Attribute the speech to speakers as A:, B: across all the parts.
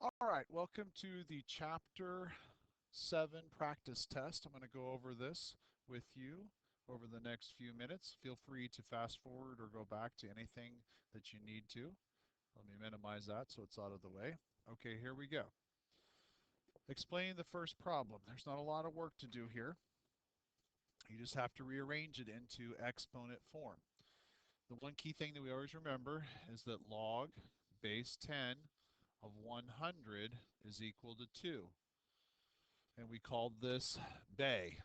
A: All right, welcome to the Chapter 7 practice test. I'm going to go over this with you over the next few minutes. Feel free to fast forward or go back to anything that you need to. Let me minimize that so it's out of the way. Okay, here we go. Explain the first problem. There's not a lot of work to do here. You just have to rearrange it into exponent form. The one key thing that we always remember is that log base 10 of 100 is equal to 2. And we called this bay.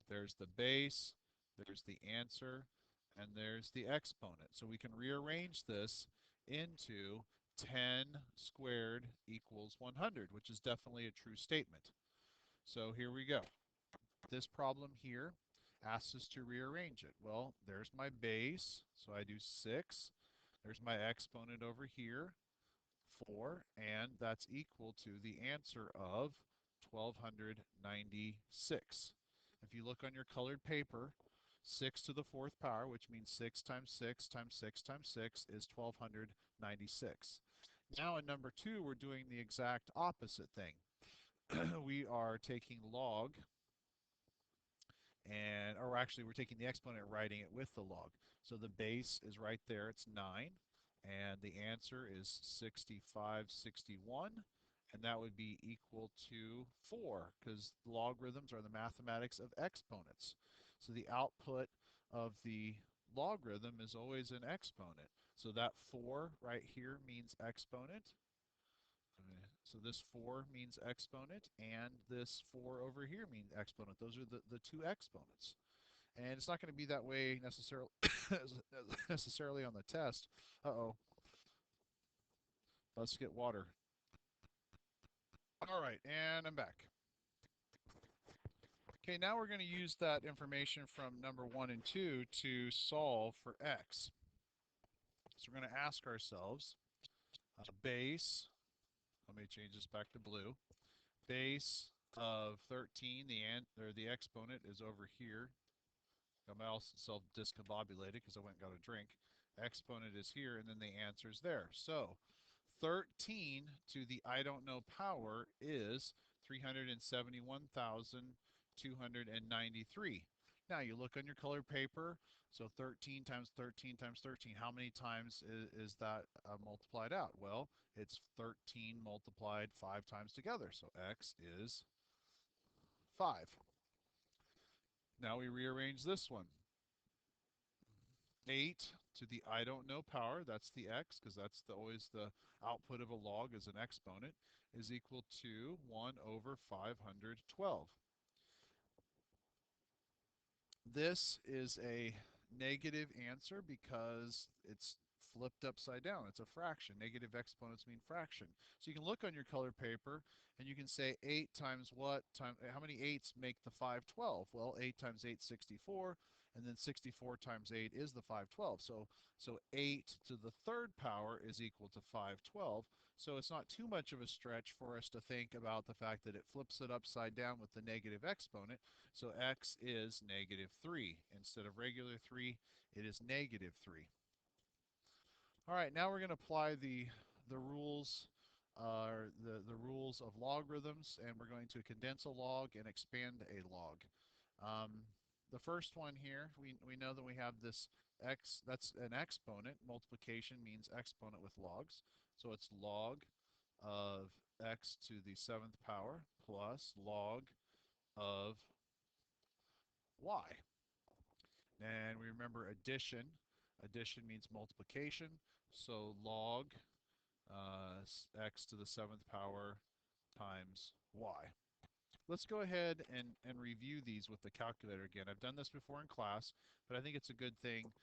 A: There's the base, there's the answer, and there's the exponent. So we can rearrange this into 10 squared equals 100, which is definitely a true statement. So here we go. This problem here asks us to rearrange it. Well, there's my base, so I do 6. There's my exponent over here, 4, and that's equal to the answer of 1296. If you look on your colored paper, 6 to the 4th power, which means 6 times 6 times 6 times 6 is 1296. Now in number 2, we're doing the exact opposite thing. We are taking log, or actually we're taking the exponent and writing it with the log. So the base is right there, it's 9, and the answer is 6561, and that would be equal to 4, because logarithms are the mathematics of exponents. So the output of the logarithm is always an exponent. So that 4 right here means exponent. So this 4 means exponent, and this 4 over here means exponent. Those are the two exponents. And it's not going to be that way necessarily necessarily on the test. Uh-oh. Let's get water. All right, and I'm back. Okay, now we're going to use that information from number 1 and 2 to solve for x. So we're going to ask ourselves, base, let me change this back to blue, base of 13, the exponent is over here. Got my self discombobulated because I went and got a drink. Exponent is here, and then the answer is there. So 13 to the I don't know power is 371,293. Now you look on your colored paper, so 13 times 13 times 13, how many times is that multiplied out? Well, it's 13 multiplied 5 times together, so x is 5. Now we rearrange this one. 8 to the I don't know power, that's the x, because that's always the output of a log as an exponent, is equal to 1 over 512. This is a negative answer because it's flipped upside down. It's a fraction. Negative exponents mean fraction. So you can look on your color paper and you can say 8 times what? How many 8s make the 512? Well, 8 times 8 is 64, and then 64 times 8 is the 512. So 8 to the 3rd power is equal to 512. So it's not too much of a stretch for us to think about the fact that it flips it upside down with the negative exponent. So x is negative 3. Instead of regular 3, it is negative 3. All right, now we're going to apply the rules the rules of logarithms, and we're going to condense a log and expand a log. Um, the first one here, we know that we have this x, that's an exponent. Multiplication means exponent with logs. So it's log of x to the 7th power plus log of y. And we remember addition. Addition means multiplication. So log x to the 7th power times y. Let's go ahead and review these with the calculator again. I've done this before in class, but I think it's a good thing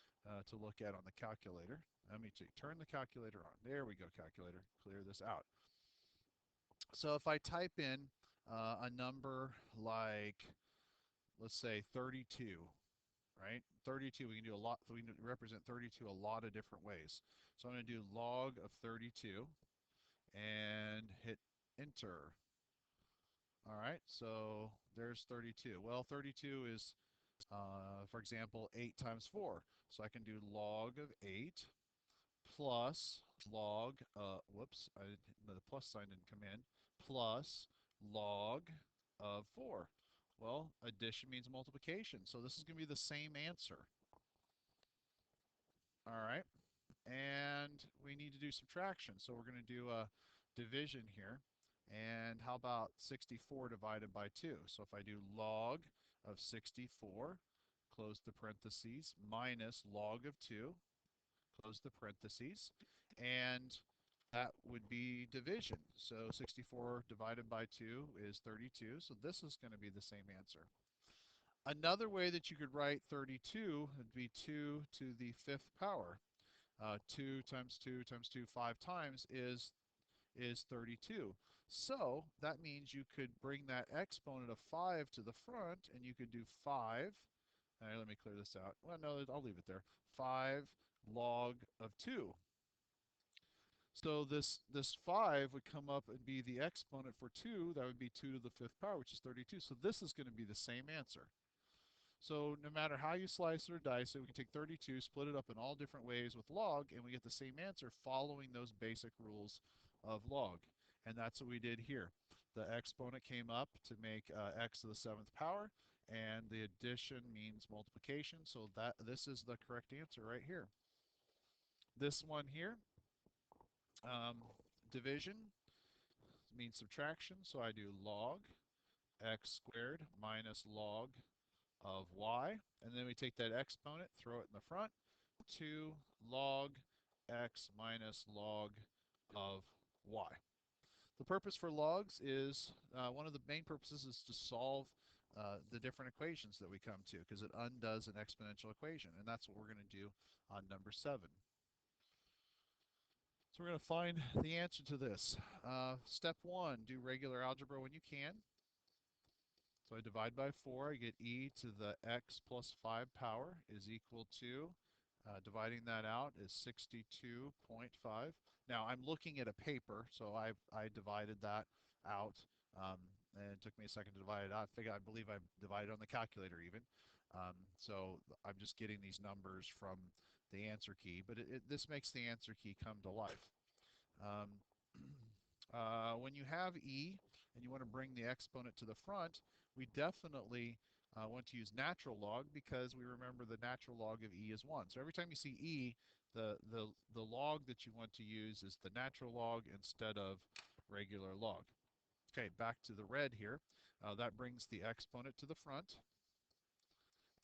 A: to look at on the calculator. Let me turn the calculator on. There we go, calculator. Clear this out. So if I type in a number like, let's say 32, right? 32, we can do a lot, we can represent 32 a lot of different ways. So I'm going to do log of 32 and hit enter. All right, so there's 32. Well, 32 is, for example, 8 times 4. So I can do log of 8 plus log, whoops, the plus sign didn't come in, plus log of 4. Well, addition means multiplication, so this is going to be the same answer. All right, and we need to do subtraction, so we're going to do a division here. And how about 64 divided by 2? So if I do log of 64, close the parentheses, minus log of 2, close the parentheses, and that would be division. So 64 divided by 2 is 32, so this is going to be the same answer. Another way that you could write 32 would be 2 to the 5th power. 2 times 2 times 2 5 times is 32. So that means you could bring that exponent of 5 to the front, and you could do 5. All right, let me clear this out. Well, no, I'll leave it there. 5 log of 2. So this 5 would come up and be the exponent for 2. That would be 2 to the 5th power, which is 32. So this is going to be the same answer. So no matter how you slice or dice it, we can take 32, split it up in all different ways with log, and we get the same answer following those basic rules of log. And that's what we did here. The exponent came up to make x to the 7th power, and the addition means multiplication, so this is the correct answer right here. This one here, um, division means subtraction, so I do log x squared minus log of y, and then we take that exponent, throw it in the front, 2 log x minus log of y. The purpose for logs is, one of the main purposes is to solve the different equations that we come to, because it undoes an exponential equation, and that's what we're going to do on number 7. So we're going to find the answer to this. Step 1, do regular algebra when you can. So I divide by 4, I get e to the x plus 5 power is equal to, dividing that out is 62.5. Now I'm looking at a paper, so I divided that out, and it took me a second to divide it out. I believe I divided on the calculator even. So I'm just getting these numbers from the answer key, but this makes the answer key come to life. Um, when you have e and you want to bring the exponent to the front, we definitely want to use natural log, because we remember the natural log of e is 1. So every time you see e, the log that you want to use is the natural log instead of regular log. Okay, back to the red here. That brings the exponent to the front,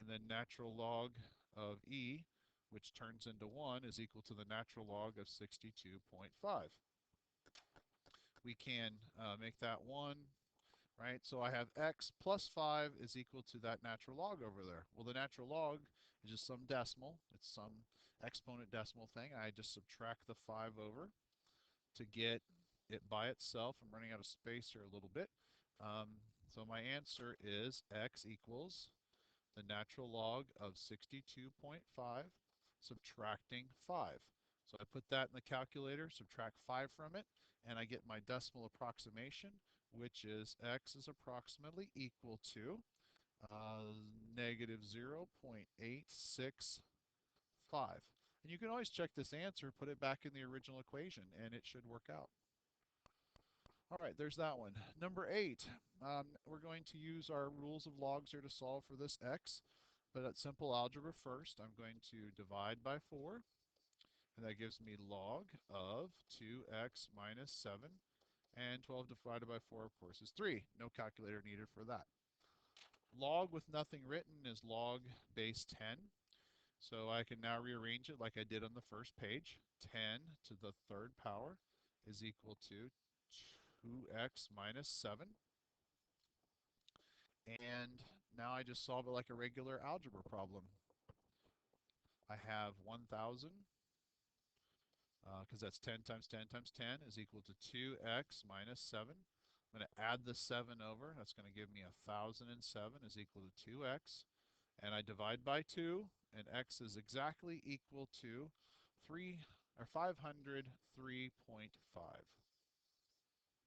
A: and then natural log of e, which turns into 1, is equal to the natural log of 62.5. We can make that 1, right? So I have x plus 5 is equal to that natural log over there. Well, the natural log is just some decimal. It's some exponent decimal thing. I just subtract the 5 over to get it by itself. I'm running out of space here a little bit. So my answer is x equals the natural log of 62.5 subtracting 5. So I put that in the calculator, subtract 5 from it, and I get my decimal approximation, which is x is approximately equal to negative 0.865. And you can always check this answer, put it back in the original equation, and it should work out. All right, there's that one. Number 8, we're going to use our rules of logs here to solve for this x. But at simple algebra first, I'm going to divide by 4, and that gives me log of 2x minus 7, and 12 divided by 4, of course, is 3. No calculator needed for that. Log with nothing written is log base 10, so I can now rearrange it like I did on the first page. 10 to the 3rd power is equal to 2x minus 7. And now I just solve it like a regular algebra problem. I have 1,000, because that's 10 times 10 times 10 is equal to 2x minus 7. I'm going to add the 7 over. That's going to give me 1,007 is equal to 2x. And I divide by 2, and x is exactly equal to 503.5.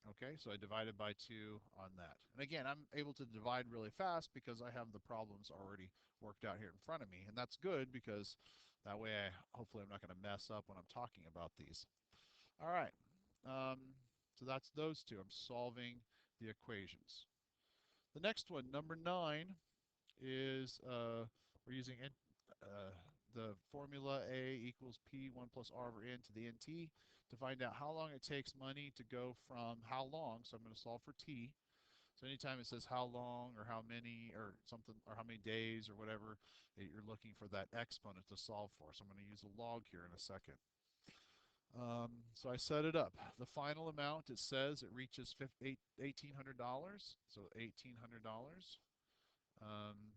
A: Okay, so I divided by 2 on that. And again, I'm able to divide really fast because I have the problems already worked out here in front of me. And that's good, because that way hopefully I'm not going to mess up when I'm talking about these. All right. Um, so that's those two. I'm solving the equations. The next one, number 9, is we're using the formula A equals P1 plus R over N to the NT to find out how long it takes money to go from how long. So I'm going to solve for T. So anytime it says how long or how many or something or how many days or whatever, you're looking for that exponent to solve for. So I'm going to use a log here in a second. So I set it up. The final amount, it says it reaches $1,800. So $1,800. Um,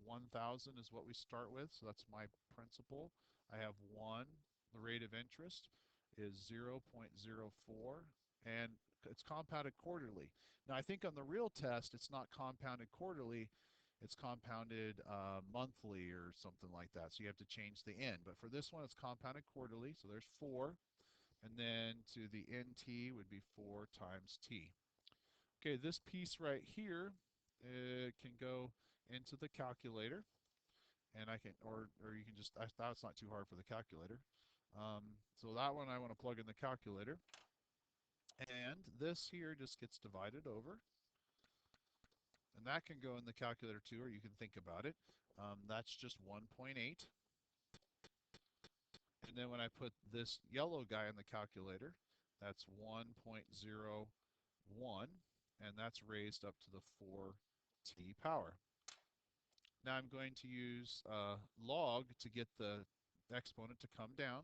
A: 1,000 is what we start with, so that's my principal. I have 1. The rate of interest is 0.04, and it's compounded quarterly. Now, I think on the real test, it's not compounded quarterly. It's compounded monthly or something like that, so you have to change the n. But for this one, it's compounded quarterly, so there's 4. And then to the nt would be 4 times t. Okay, this piece right here can go into the calculator, and I can, or you can just, that's not too hard for the calculator. So that one I want to plug in the calculator, and this here just gets divided over, and that can go in the calculator too, or you can think about it. That's just 1.8, and then when I put this yellow guy in the calculator, that's 1.01, and that's raised up to the 4t power. Now I'm going to use log to get the exponent to come down.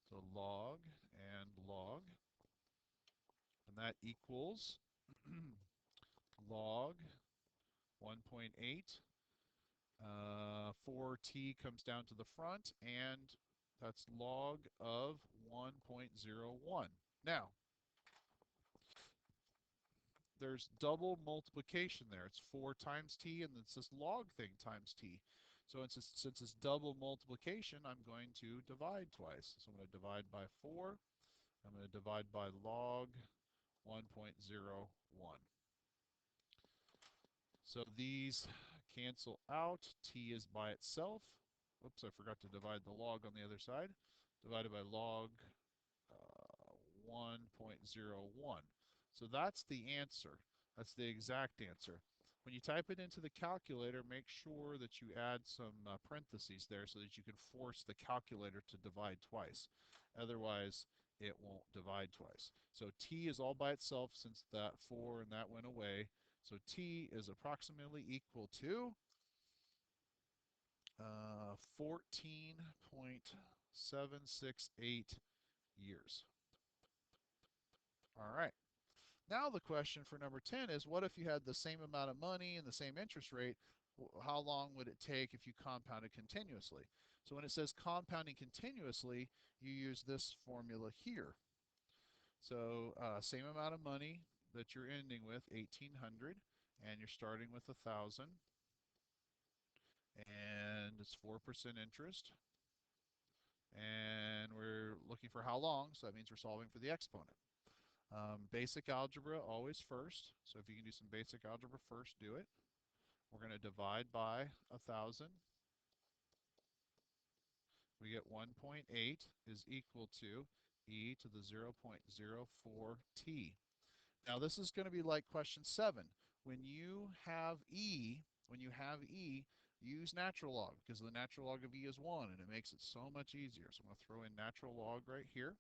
A: So log and log, and that equals log 1.8. 4t comes down to the front, and that's log of 1.01. Now, there's double multiplication there. It's 4 times t, and it's this log thing times t. So since it's double multiplication, I'm going to divide twice. So I'm going to divide by 4. I'm going to divide by log 1.01. So these cancel out. T is by itself. Oops, I forgot to divide the log on the other side. Divided by log 1.01. So that's the answer. That's the exact answer. When you type it into the calculator, make sure that you add some parentheses there so that you can force the calculator to divide twice. Otherwise, it won't divide twice. So t is all by itself since that 4 and that went away. So t is approximately equal to 14.768 years. All right. Now the question for number 10 is, what if you had the same amount of money and the same interest rate? How long would it take if you compounded continuously? So when it says compounding continuously, you use this formula here. So same amount of money that you're ending with, 1,800, and you're starting with 1,000, and it's 4% interest. And we're looking for how long, so that means we're solving for the exponent. Basic algebra always first. So if you can do some basic algebra first, do it. We're going to divide by 1,000. We get 1.8 is equal to e to the 0.04t. Now this is going to be like question 7. When you have e, use natural log because the natural log of e is 1 and it makes it so much easier. So I'm going to throw in natural log right here.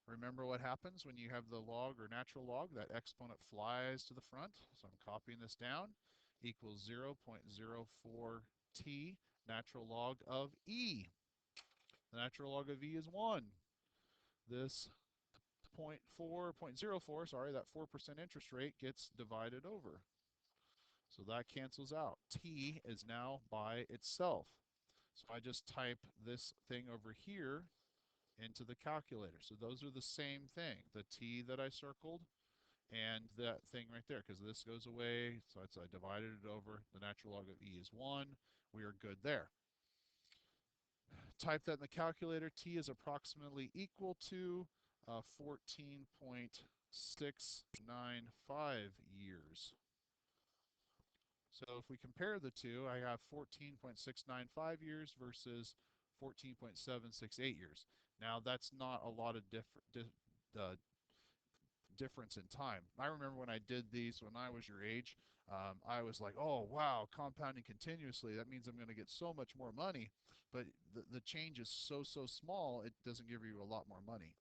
A: Remember what happens when you have the log or natural log, that exponent flies to the front. So I'm copying this down, equals 0.04t natural log of e. The natural log of e is 1. This 0.04, sorry, that 4% interest rate gets divided over. So that cancels out. T is now by itself. So I just type this thing over here into the calculator. So those are the same thing. The t that I circled and that thing right there, because this goes away. So I divided it over. The natural log of e is 1. We are good there. Type that in the calculator. T is approximately equal to 14.695 years. So if we compare the two, I have 14.695 years versus 14.768 years. Now, that's not a lot of difference in time. I remember when I did these when I was your age, I was like, oh, wow, compounding continuously. That means I'm going to get so much more money. But the change is so small, it doesn't give you a lot more money.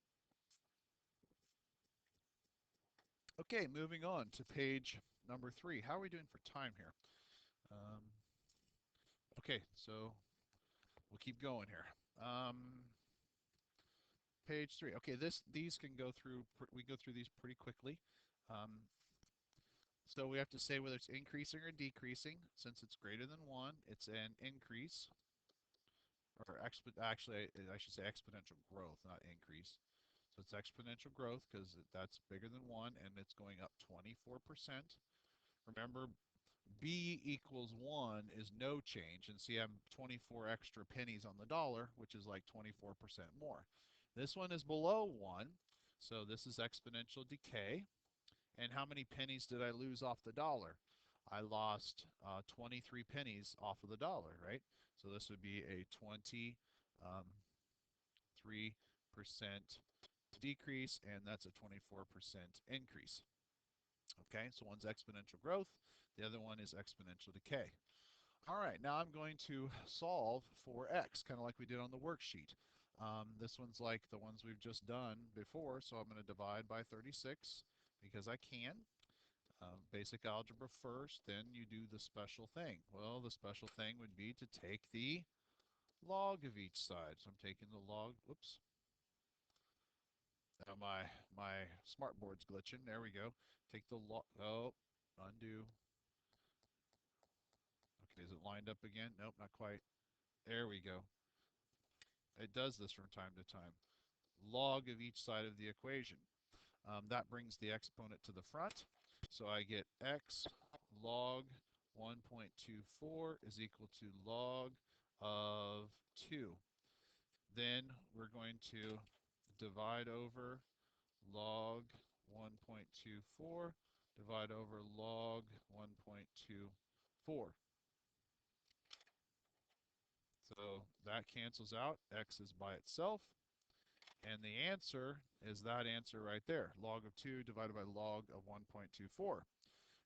A: Okay, moving on to page number 3. How are we doing for time here? Um, okay, so we'll keep going here. Page 3. Okay, these can go through. We go through these pretty quickly. So we have to say whether it's increasing or decreasing. Since it's greater than 1, it's an increase. Or actually, I should say exponential growth, not increase. So it's exponential growth because that's bigger than 1, and it's going up 24%. Remember, B equals 1 is no change. And see, I'm 24 extra pennies on the dollar, which is like 24% more. This one is below 1, so this is exponential decay. And how many pennies did I lose off the dollar? I lost 23 pennies off of the dollar, right? So this would be a 23% decrease, and that's a 24% increase. Okay, so one's exponential growth, the other one is exponential decay. All right, now I'm going to solve for x, kind of like we did on the worksheet. This one's like the ones we've just done before, so I'm going to divide by 36 because I can. Basic algebra first, then you do the special thing. Well, the special thing would be to take the log of each side. So I'm taking the log, whoops. Now my smart board's glitching. There we go. Take the log, oh, undo. Okay, is it lined up again? Nope, not quite. There we go. It does this from time to time. Log of each side of the equation. That brings the exponent to the front. So I get x log 1.24 is equal to log of 2. Then we're going to divide over log 1.24, divide over log 1.24. So that cancels out. X is by itself. And the answer is that answer right there. Log of 2 divided by log of 1.24.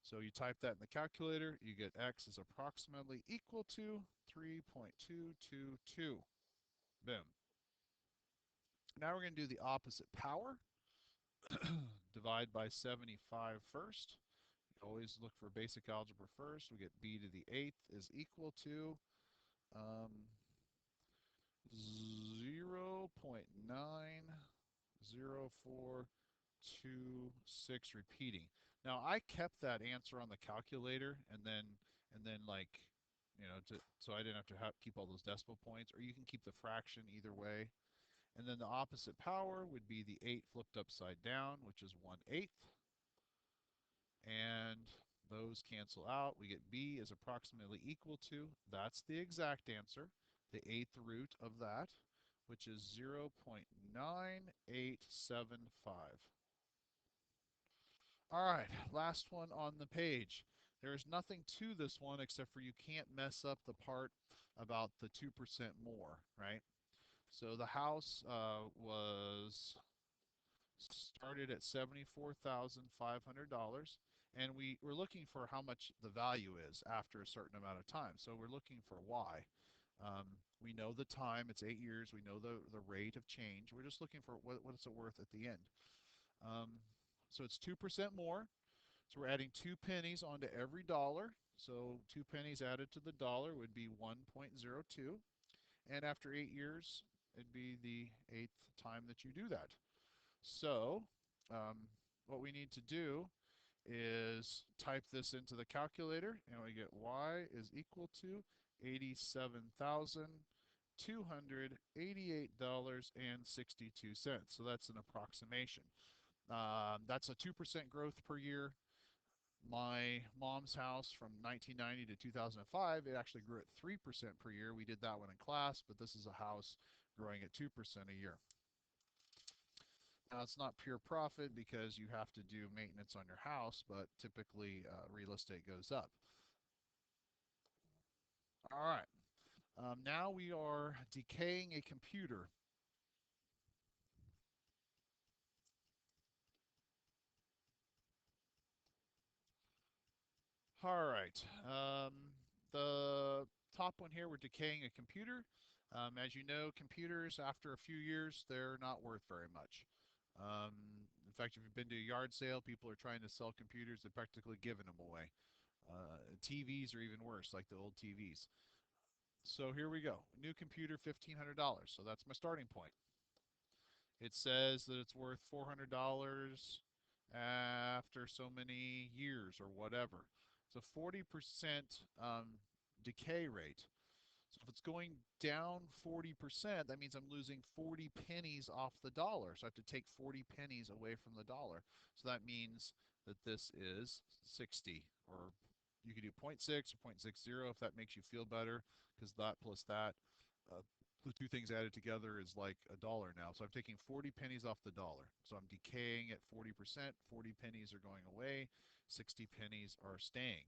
A: So you type that in the calculator, you get x is approximately equal to 3.222. Boom. Now we're going to do the opposite power. Divide by 75 first. You always look for basic algebra first. We get b to the 8th is equal to 0.90426 repeating. Now I kept that answer on the calculator and then like so I didn't have to keep all those decimal points, or you can keep the fraction either way. And then the opposite power would be the 8 flipped upside down, which is 1/8. And those cancel out. We get b is approximately equal to, that's the exact answer, the 8th root of that, which is 0.9875. All right, last one on the page. There's nothing to this one except for you can't mess up the part about the 2% more, right? So the house was started at $74,500, and we were looking for how much the value is after a certain amount of time. So we're looking for y. We know the time, it's 8 years. We know the rate of change. We're just looking for what's it worth at the end. So it's 2% more. So we're adding 2 pennies onto every dollar. So 2 pennies added to the dollar would be 1.02. And after 8 years, it'd be the 8th time that you do that. So what we need to do is type this into the calculator, and we get y is equal to $87,288.62. So that's an approximation. That's a 2% growth per year. My mom's house from 1990 to 2005, it actually grew at 3% per year. We did that one in class, but this is a house growing at 2% a year. Now, it's not pure profit because you have to do maintenance on your house, but typically real estate goes up. All right. Now we are decaying a computer. All right. The top one here, we're decaying a computer. As you know, computers, after a few years, they're not worth very much. Um, in fact, if you've been to a yard sale, people are trying to sell computers, they're practically giving them away. TVs are even worse, like the old TVs. So here we go. New computer, $1,500. So that's my starting point. It says that it's worth $400 after so many years or whatever. It's a 40% decay rate. So if it's going down 40%, that means I'm losing 40 pennies off the dollar. So I have to take 40 pennies away from the dollar. So that means that this is 60, or you could do zero point 0.6 or 0.60 if that makes you feel better, because that plus that, uh, the two things added together is like a dollar now. So I'm taking 40 pennies off the dollar. So I'm decaying at 40%. 40 pennies are going away. 60 pennies are staying.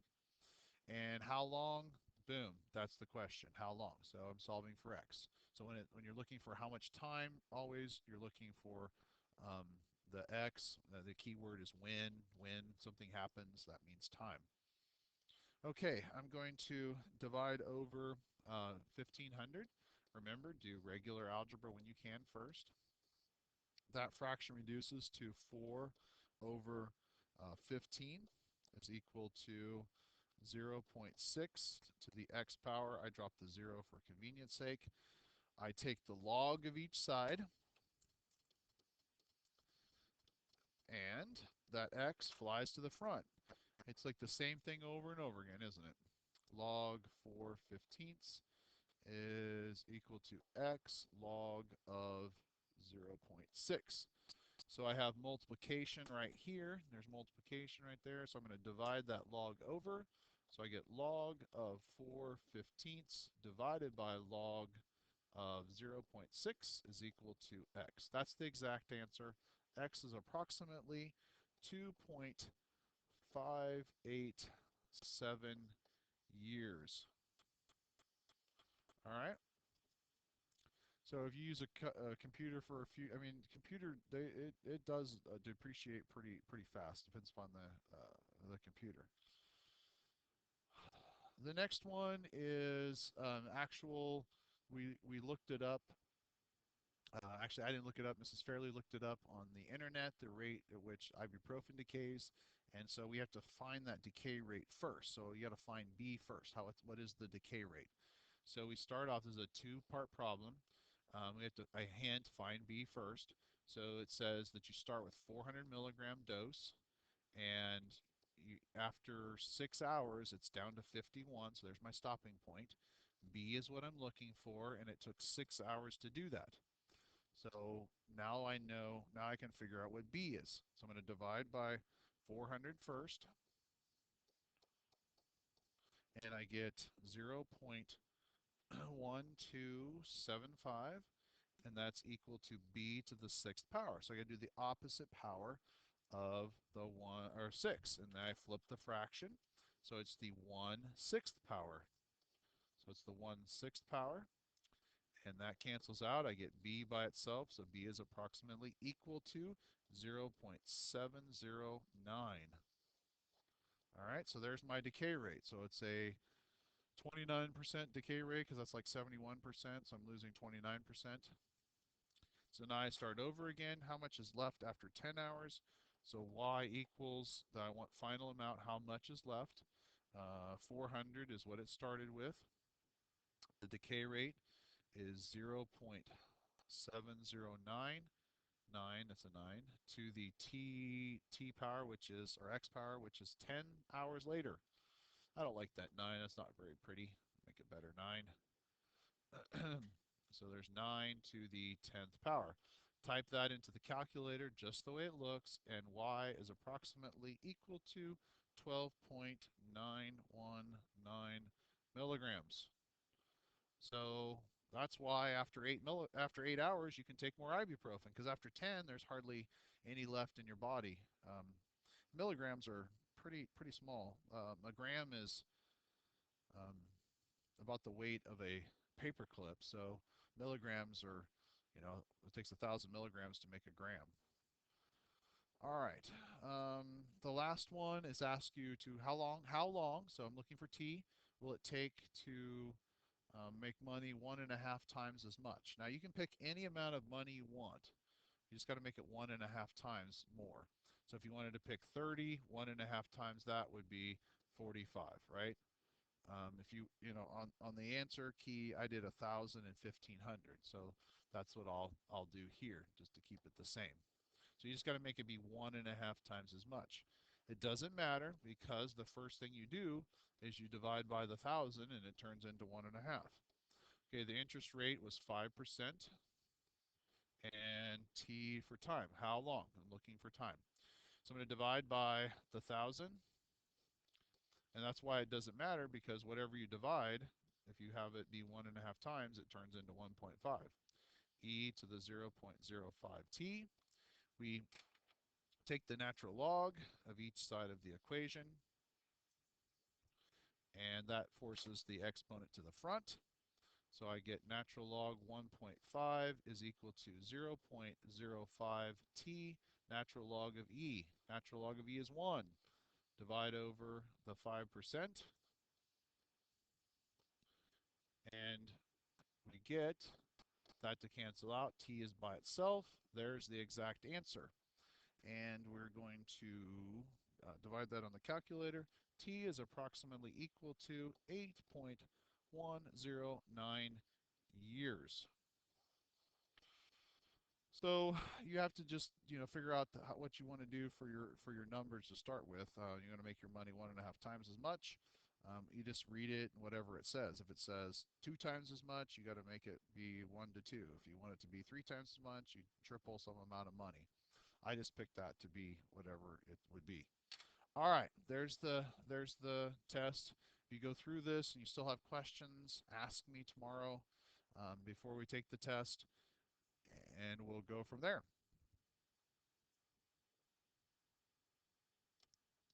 A: And how long? Boom, that's the question. How long? So I'm solving for x. So when you're looking for how much time, always you're looking for um, the x. The key word is when. When something happens, that means time. Okay, I'm going to divide over 1,500. Remember, do regular algebra when you can first. That fraction reduces to 4 over 15 is equal to 0.6 to the x power. I drop the 0 for convenience sake. I take the log of each side, and that x flies to the front. It's like the same thing over and over again, isn't it? Log 4/15 is equal to x log of 0.6. So I have multiplication right here. There's multiplication right there. So I'm going to divide that log over. So I get log of 4/15 divided by log of 0.6 is equal to x. That's the exact answer. X is approximately 2.587 years. All right. So if you use a computer for a few, I mean, computer it does depreciate pretty fast. Depends upon the computer. The next one is actual. We looked it up. Actually, I didn't look it up. Mrs. Fairley looked it up on the internet, the rate at which ibuprofen decays. And so we have to find that decay rate first. So you got to find B first. What is the decay rate? So we start off as a two-part problem. We have to by hand find B first. So it says that you start with 400 milligram dose, and after 6 hours, it's down to 51. So there's my stopping point. B is what I'm looking for, and it took 6 hours to do that. So now I know, now I can figure out what B is. So I'm going to divide by 400 first, and I get 0.1275, and that's equal to B to the sixth power. So I got to do the opposite power of the 1 or 6, and then I flip the fraction. So it's the 1/6 power. So it's the 1/6 power, and that cancels out. I get B by itself, so B is approximately equal to 0.709. All right, so there's my decay rate. So it's a 29% decay rate because that's like 71%, so I'm losing 29%. So now I start over again. How much is left after 10 hours? So y equals the I want final amount, how much is left. 400 is what it started with. The decay rate is 0.709, that's a 9, to the t power, which is, or x power, which is 10 hours later. I don't like that 9, that's not very pretty. Make it better, 9. So there's 9 to the 10th power. Type that into the calculator just the way it looks, and y is approximately equal to 12.919 milligrams. So that's why after 8 hours you can take more ibuprofen, because after 10 there's hardly any left in your body. Milligrams are pretty small. A gram is um, about the weight of a paperclip. So milligrams are, it takes 1,000 milligrams to make a gram. All right. The last one is ask you to how long, so I'm looking for t, will it take to make money 1.5 times as much? Now you can pick any amount of money you want. You just got to make it 1.5 times more. So if you wanted to pick 30, 1.5 times that would be 45, right? If on the answer key, I did 1,000 and 1,500. So that's what I'll do here, just to keep it the same. So you just got to make it be 1.5 times as much. It doesn't matter because the first thing you do is you divide by the 1,000 and it turns into 1.5. Okay, the interest rate was 5% and t for time. How long? I'm looking for time. So I'm going to divide by the 1,000, and that's why it doesn't matter, because whatever you divide, if you have it be 1.5 times, it turns into 1.5. E to the 0.05t. We take the natural log of each side of the equation, and that forces the exponent to the front. So I get natural log 1.5 is equal to 0.05t natural log of e. Natural log of e is 1. Divide over the 5%, and we get that to cancel out. T is by itself. There's the exact answer. And we're going to divide that on the calculator. T is approximately equal to 8.109 years. So you have to just figure out what you want to do for your numbers to start with. You're going to make your money 1.5 times as much. You just read it and whatever it says. If it says 2 times as much, you got to make it be 1 to 2. If you want it to be 3 times as much, you triple some amount of money. I just picked that to be whatever it would be. All right, there's the test. If you go through this and you still have questions, ask me tomorrow before we take the test, and we'll go from there.